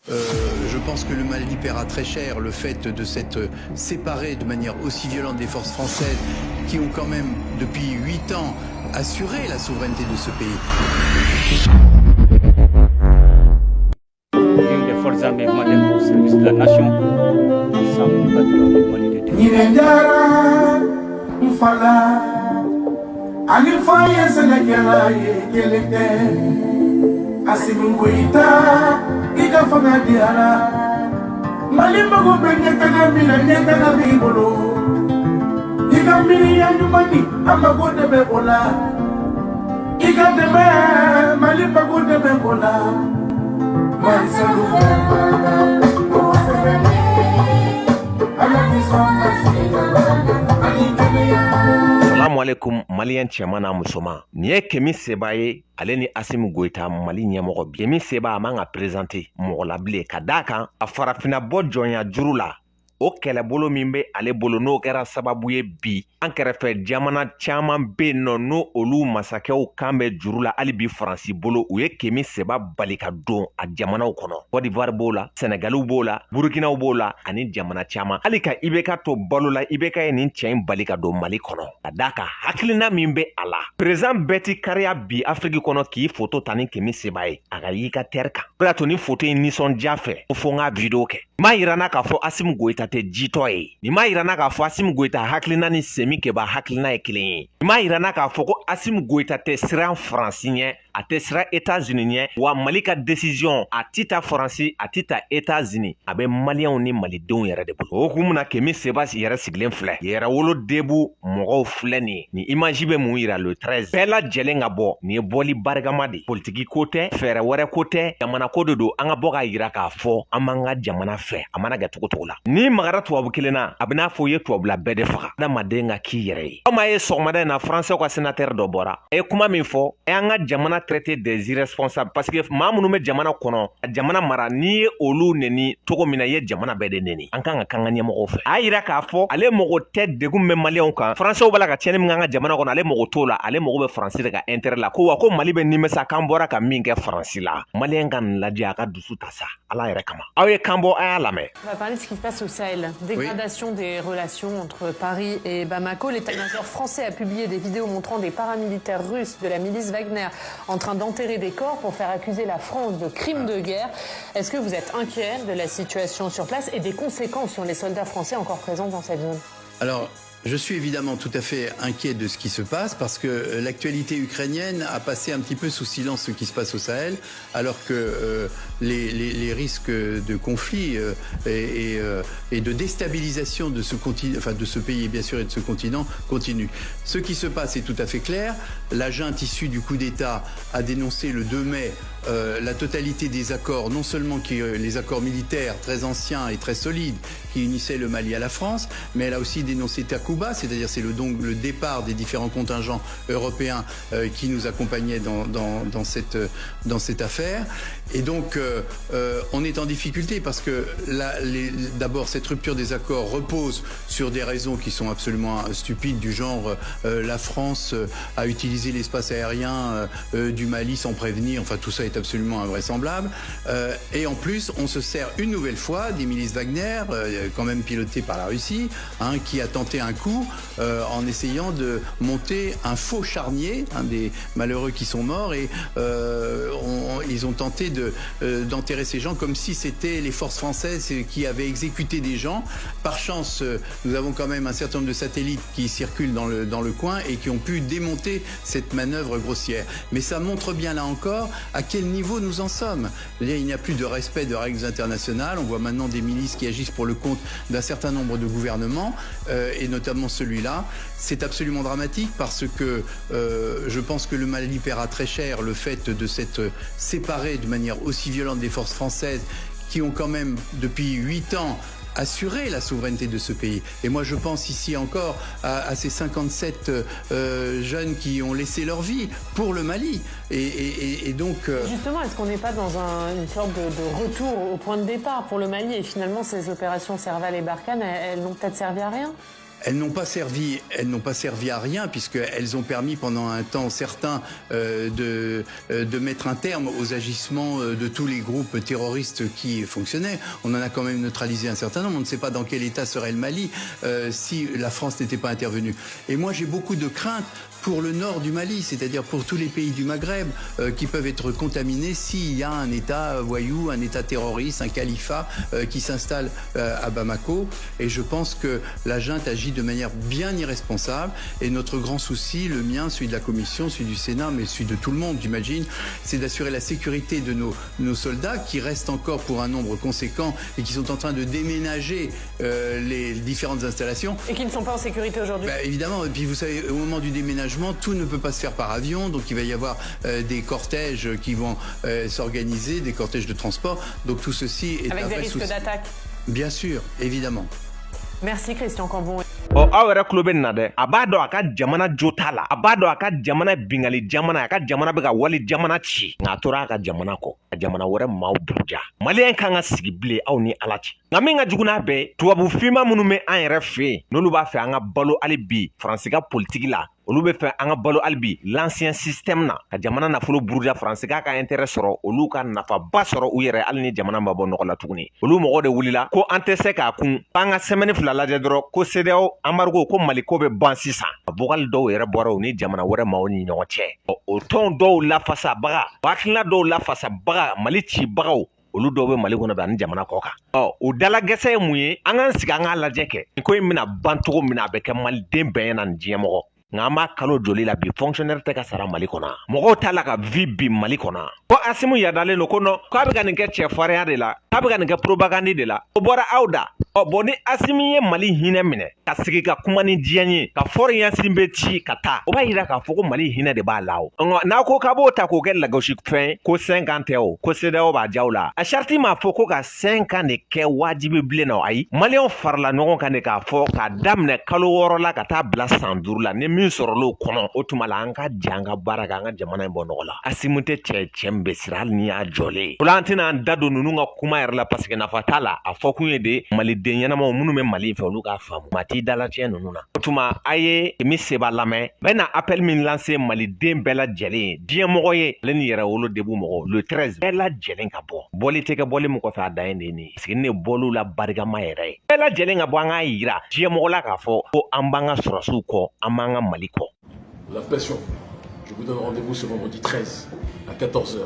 Je pense que le Mali paiera très cher le fait de s'être séparé de manière aussi violente des forces françaises qui ont quand même, depuis 8 ans, assuré la souveraineté de ce pays. Des forces armées maliennes au service de la nation, ensemble battre le Mali de Salamu alaikum Malien cɛman n'a musoman. Nin ye Kemi Seba ye ale ni Asimu Goyita Mali ɲɛmɔgɔ bi. Kemi Seba a man ka présenter mɔgɔ la bilen ka d'a kan a farafina bɔ jɔnya juru la. O kɛlɛbolo min bɛ ale bolo n'o kɛra sababu ye bi an kɛrɛfɛ jamana caman bɛ yen nɔ n'o olu masakɛw kan bɛ juru la hali bi Faransi bolo u ye Kemi Seba bali ka don a jamanaw kɔnɔ. Côte d'Ivoire b'o la, Sénégaliw b'o la, Burukinaw b'o la ani jamana caman. Hali ka IBK to balo la IBK ye nin cɛ in bali ka don Mali kɔnɔ. Ka d'a kan hakilina min bɛ a la. Président bɛɛ ti kariya bi Afrique kɔnɔ k'i photo ta ni Kemi Seba ye. A ka y'i ka terre kan. O de y'a to ni photo in nisɔndiya fɛ ko fo n ka video kɛ. M'a yira n na k'a fɔ Asimu Goyita tɛ jitɔ ye. Nin m'a yira n na k'a fɔ Asimu Goyita hakilina ni Semi Keba hakilina ye kelen ye. Nin m'a yira n na k'a fɔ ko Asimu Goyita tɛ siran Faransi ɲɛ, a tɛ siran États-Unis ɲɛ, wa Mali ka décision a ti ta Faransi, a ti ta États-Unis, a bɛ Maliens ni Malidenw yɛrɛ de bolo. O hukumu na Kemi Seba yɛrɛ sigilen filɛ. Yɛrɛwolo debu mɔgɔw filɛ nin ye. Ni image bɛ mun yira le 13. Bɛɛ lajɛlen ka bɔ. Nin ye bɔli barikama de. Politiki ko tɛ, fɛɛrɛ wɛrɛ ko tɛ, jamana ko de don. An ka bɔ ka yira k'a fɔ an b'an ka jamana fɛ. A mana kɛ cogo la. Ni magara tubabu kelen na, a bɛ n'a fɔ i ye tubabula bɛɛ de faga. Adamaden ka k'i yɛrɛ ye. Aw ma ye sɔgɔmada in na Français ka sénateur dɔ bɔra. A ye kuma min fɔ, a y'an ka jamana traité des irresponsables parce que maa minnu bɛ jamana kɔnɔ, a jamana mara n'i ye olu neni cogo min na i ye jamana bɛɛ de neni. An kan ka kan ka ɲɛmɔgɔw fɛ. A y'a yira k'a fɔ ale mago tɛ degun bɛ Maliens kan. Français b'a la ka tiɲɛni min k'an ka jamana kɔnɔ, ale mago t'o la, ale mago bɛ Faransi de ka intérêt la. Ko wa ko Mali bɛ nimisa k'an bɔra ka min kɛ Faransi la. Malien ka nin lajɛ a ka dusu ta sa, Ala yɛrɛ kama. Aw ye kan bɔ, a y'a lamɛn. On va parler de ce qui se passe au Sahel. Dégradation des relations entre Paris et Bamako. L'état-major français a publié des vidéos montrant des paramilitaires russes de la milice Wagner en train d'enterrer des corps pour faire accuser la France de crimes de guerre. Est-ce que vous êtes inquiet de la situation sur place et des conséquences sur les soldats français encore présents dans cette zone? Alors, je suis évidemment tout à fait inquiet de ce qui se passe parce que l'actualité ukrainienne a passé un petit peu sous silence ce qui se passe au Sahel, alors que les risques de conflit et de déstabilisation de ce continent, enfin de ce pays bien sûr et de ce continent continuent. Ce qui se passe est tout à fait clair. La junte issue du coup d'État a dénoncé le 2 mai la totalité des accords, non seulement les accords militaires très anciens et très solides qui unissaient le Mali à la France, mais elle a aussi dénoncé Takuba, c'est-à-dire c'est le départ des différents contingents européens qui nous accompagnaient dans cette affaire. Et donc on est en difficulté parce que d'abord cette rupture des accords repose sur des raisons qui sont absolument stupides du genre la France a utilisé l'espace aérien du Mali sans prévenir, enfin tout ça est absolument invraisemblable. Et en plus on se sert une nouvelle fois des milices Wagner, quand même pilotées par la Russie, qui a tenté un coup en essayant de monter un faux charnier, des malheureux qui sont morts, et ils ont tenté d'enterrer ces gens comme si c'était les forces françaises qui avaient exécuté des gens. Par chance, nous avons quand même un certain nombre de satellites qui circulent dans le coin et qui ont pu démonter cette manœuvre grossière. Mais ça montre bien là encore à quel niveau nous en sommes. Il n'y a plus de respect de règles internationales. On voit maintenant des milices qui agissent pour le compte d'un certain nombre de gouvernements, et notamment celui-là. C'est absolument dramatique parce que je pense que le Mali paiera très cher le fait de s'être séparé de manière aussi violente des forces françaises qui ont quand même depuis 8 ans assurer la souveraineté de ce pays. Et moi je pense ici encore à ces 57 jeunes qui ont laissé leur vie pour le Mali. Et donc... Justement, est-ce qu'on n'est pas dans une sorte de retour au point de départ pour le Mali et finalement ces opérations Serval et Barkhane, elles n'ont peut-être servi à rien? Elles n'ont pas servi à rien puisqu'elles ont permis pendant un temps certain de mettre un terme aux agissements de tous les groupes terroristes qui fonctionnaient. On en a quand même neutralisé un certain nombre. On ne sait pas dans quel état serait le Mali si la France n'était pas intervenue. Et moi, j'ai beaucoup de craintes pour le nord du Mali, c'est-à-dire pour tous les pays du Maghreb qui peuvent être contaminés s'il y a un État voyou, un État terroriste, un califat qui s'installe à Bamako. Et je pense que la junte agit de manière bien irresponsable. Et notre grand souci, le mien, celui de la Commission, celui du Sénat, mais celui de tout le monde, j'imagine, c'est d'assurer la sécurité de nos soldats qui restent encore pour un nombre conséquent et qui sont en train de déménager les différentes installations. Et qui ne sont pas en sécurité aujourd'hui. Évidemment, et puis vous savez, au moment du déménagement, tout ne peut pas se faire par avion, donc il va y avoir des cortèges qui vont s'organiser, des cortèges de transport. Donc tout ceci est avec des risques d'attaque. Bien sûr, évidemment. Merci Christian Cambon. aw yɛrɛ kulo bɛ nin na dɛ a b'a dɔn a ka jamana jo t'a la a b'a dɔn a ka jamana bingali jamana a ka jamana bɛ ka wali jamana ci nka a tora a ka jamana kɔ a jamana wɛrɛ maaw buruja maliyɛn kan ka sigi bilen aw ni ala cɛ nka min ka jugu n'a bɛɛ tubabu finma minnu bɛ an yɛrɛ fɛ yen n'olu b'a fɛ an ka balo hali bi faransi ka politiki la olu bɛ fɛ an ka balo hali bi l'ancien système na ka jamana nafolo buruja faransi ka intérêt sɔrɔ olu ka nafaba sɔrɔ u yɛrɛ hali ni jamana ma bɔ nɔgɔ la tuguni olu mɔgɔ de wulila ko an tɛ se k'a kun k'an ka semaine fila lajɛ dɔrɔn ko CEDEAO embargo ko Mali ko bɛ ban sisan a bɔgali dɔw yɛrɛ bɔra u ni jamana wɛrɛ maaw ni ɲɔgɔn cɛ o tɔn dɔw lafasabaga hakilina dɔw lafasabaga Mali cibagaw olu dɔw bɛ Mali kɔnɔ bi ani jamana kɔ kan o dalagɛsɛ ye mun ye an k'an sigi an k'a lajɛ kɛ nin ko in bɛna ban cogo min na a bɛ kɛ maliden bɛɛ ɲɛna nin diɲɛ mɔgɔ nka an b'a kalo joli la bi fonctionnaire tɛ ka sara Mali kɔnɔ mɔgɔw t'a la ka vie bi Mali kɔnɔ ko Asimu yadalen don ko non k'a bɛ ka nin kɛ cɛfarinya de la k'a bɛ ka nin kɛ propagande de la o bɔra aw da bon ni Asimi ye Mali hinɛ minɛ ka sigi ka kuma ni diɲɛ ye ka fɔri Yasin bɛ ci ka taa o b'a yira k'a fɔ ko Mali hinɛ de b'a la o n'a ko k'a b'o ta k'o kɛ lagosi fɛn ko 5 ans tɛ o ko CEDEAO b'a diya o la a charte m'a fɔ ko ka 5 ans de kɛ wajibi bilen na ayi maliyɛnw farala ɲɔgɔn kan de k'a fɔ k'a daminɛ kalo 6 la ka taa bila san 5 la ni min sɔrɔl'o kɔnɔ o tuma la an ka jɛ an ka baara kɛ an ka jamana in bɔ nɔgɔ la Asimu tɛ cɛ min bɛ sira hali ni y'a jɔlen o la an tɛna an da don ninnu ka kuma yɛrɛ la parce que nafa t'a la a fɔ kun ye de maliden ɲɛnamaw minnu bɛ Mali fɛ olu k'a faamu maa t'i dalacɛ ninnu na o tuma a ye Kemi Seba lamɛn n bɛna appel min lancer maliden bɛɛ lajɛlen diɲɛ mɔgɔ ye ale ni yɛrɛ wolo debu mɔgɔ le 13 bɛɛ lajɛlen ka bɔ bɔli tɛ kɛ bɔli min kɔfɛ a dan ye nin ye parce que ne bɔl'u la barikama yɛrɛ ye bɛɛ lajɛlen ka bɔ an k'a yira diɲɛ mɔgɔ la k'a fɔ ko an b'an ka sɔrɔsiw kɔ an b'an ka Mali kɔ. La pression. Je vous donne rendez-vous ce vendredi 13 à 14h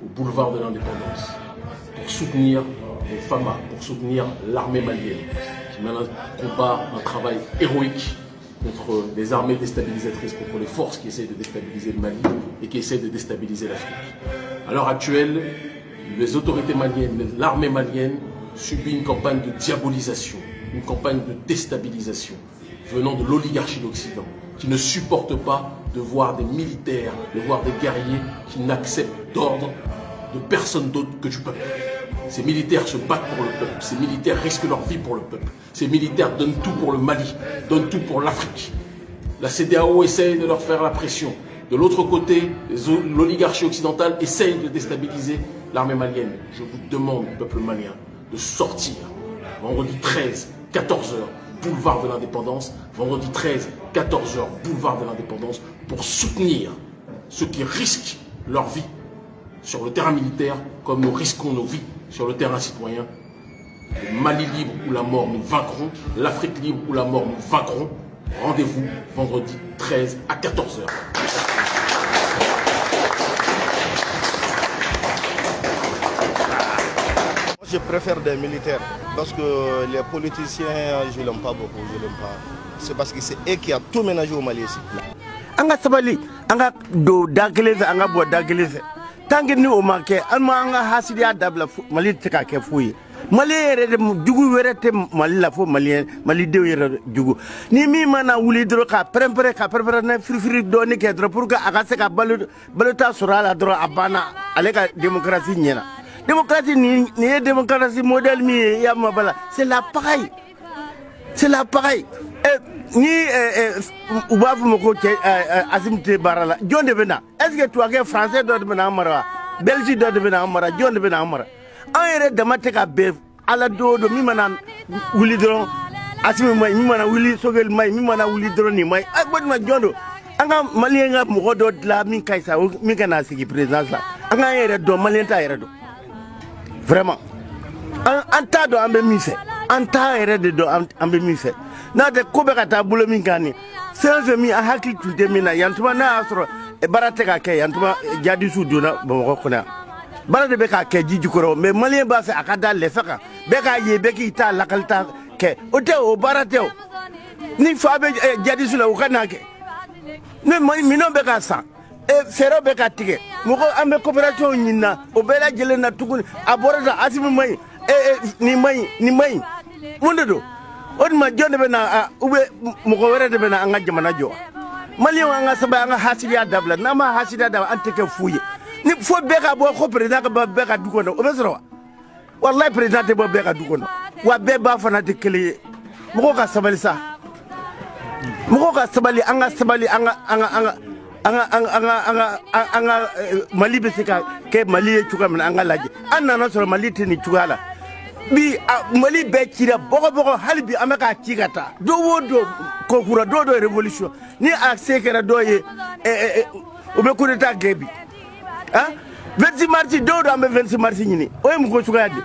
au boulevard de l'Indépendance pour soutenir les FAMA, pour soutenir l'armée malienne qui mène un combat, un travail héroïque contre les armées déstabilisatrices, contre les forces qui essaient de déstabiliser le Mali et qui essaient de déstabiliser l'Afrique. À l'heure actuelle, les autorités maliennes, l'armée malienne subit une campagne de diabolisation, une campagne de déstabilisation venant de l'oligarchie d'Occident, qui ne supporte pas de voir des militaires, de voir des guerriers qui n'acceptent d'ordre de personne d'autre que du peuple. Ces militaires se battent pour le peuple, ces militaires risquent leur vie pour le peuple, ces militaires donnent tout pour le Mali, donnent tout pour l'Afrique. La CEDEAO essaye de leur faire la pression. De l'autre côté, l'oligarchie occidentale essaye de déstabiliser l'armée malienne. Je vous demande, peuple malien, de sortir vendredi 13, 14h, boulevard de l'Indépendance, vendredi 13, 14h, boulevard de l'Indépendance, pour soutenir ceux qui risquent leur vie sur le terrain militaire, comme nous risquons nos vies sur le terrain citoyen. Le Mali libre ou la mort, nous vaincrons. L'Afrique libre ou la mort, nous vaincrons. Rendez-vous vendredi 13 à 14h. Je préfère des militaires parce que les politiciens, je l'aime pas beaucoup, je l'aime pas. C'est parce que c'est eux qui ont tout ménagé au Mali ici. Anga sabali, anga do dagelese, anga bo dagelese. Tangi ni o make, alma anga hasidia dabla Mali teka ke fuyi. Mali yere jugu werete Mali la fo Mali de yere jugu. Ni mi mana wuli dro ka prempre na frifri do ni ke dro pour que aga se ka baluta surala dro abana alega démocratie nyena. Démocratie ni démocratie modèle mi ya mabala, c'est la pareil. C'est la pareil. Ni ubafu moko Asim te barala John de Bena. Est-ce que tu as français de Bena amara, Belgique de Bena amara, John de Bena amara. En yere dama te ka be ala do mi manan wuli dron asimi mai mi mana wuli sogel mai mi mana wuli drone mai agbad ma jondo anga malien nga mo do la min kaysa mi kana sigi présidence la anga yere do malien ta yere do vraiment anta do ambe mise anta yere de do ambe mise na de ko be kata bulo min kani sense mi a hakki tunde mina yantuma na asro e barate ka ke yantuma jadi su dona bo ko kuna barade be ka ke jiji ko mais malien ba se akada le faka be ka ye be ki ta lakalta ke o te o barate o ni fa be jadi su la o kana ke ne mino be ka sa e fero be ka tike mo ko ambe coopération nyina o be la jele na tukun aborada asimi mai ni mai mundo do on ma jonde be na ube mo ko wéré de be na anga jamana jo mali anga saba anga hasidia dabla na ma hasidia da anteke fuye ni fo be ka bo ko président ka be ka dukono o be soro wallahi président te bo be ka dukono wa be ba fana te kele mo ko ka sabali sa mo ko ka sabali anga mali be sika ke mali chuka mana anga laji anna na soro mali tini chukala bi mali be kira bogo halbi amaka kigata do wodo kokura do revolution ni a sekera do ye o be coup d'état gebi 26 mars do ambe 26 mars nyini o mu ko chukade